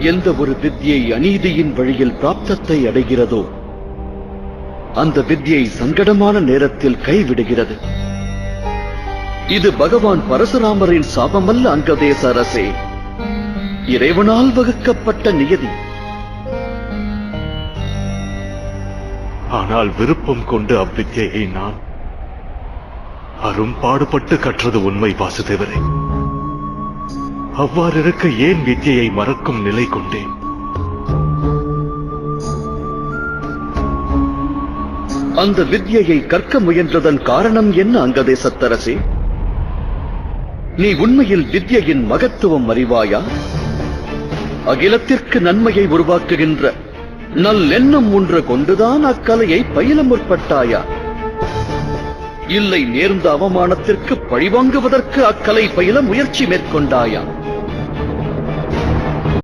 எந்த ஒரு வித்யை அநீதியின் வழியில் பிராப்தத்தை அடைகிறதோ அந்த வித்யை சங்கடமான நேரத்தில் கைவிடுகிறது. இது பகவான் பரசுராமரின் சாபமல்ல அங்கதேச அரசே, இறைவனால் வகுக்கப்பட்ட நியதி. ஆனால் விருப்பம் கொண்டு அவ்வித்யை நான் அரும்பாடுபட்டு கற்றது உண்மை வாசுதேவரே. அவ்வாறு இருக்க ஏன் வித்யை மறக்கும் நிலை கொண்டேன்? அந்த வித்யை கற்க முயன்றதன் காரணம் என்ன அங்கதேசத்தரசே? நீ உண்மையில் வித்யின் மகத்துவம் அறிவாயா? அகிலத்திற்கு நன்மையை உருவாக்குகின்ற நல்லெண்ணம் ஒன்று கொண்டுதான் அக்கலையை பயில முற்பட்டாயா? இல்லை நேர்ந்த அவமானத்திற்கு பழிவாங்குவதற்கு அக்கலை பயில முயற்சி மேற்கொண்டாயா?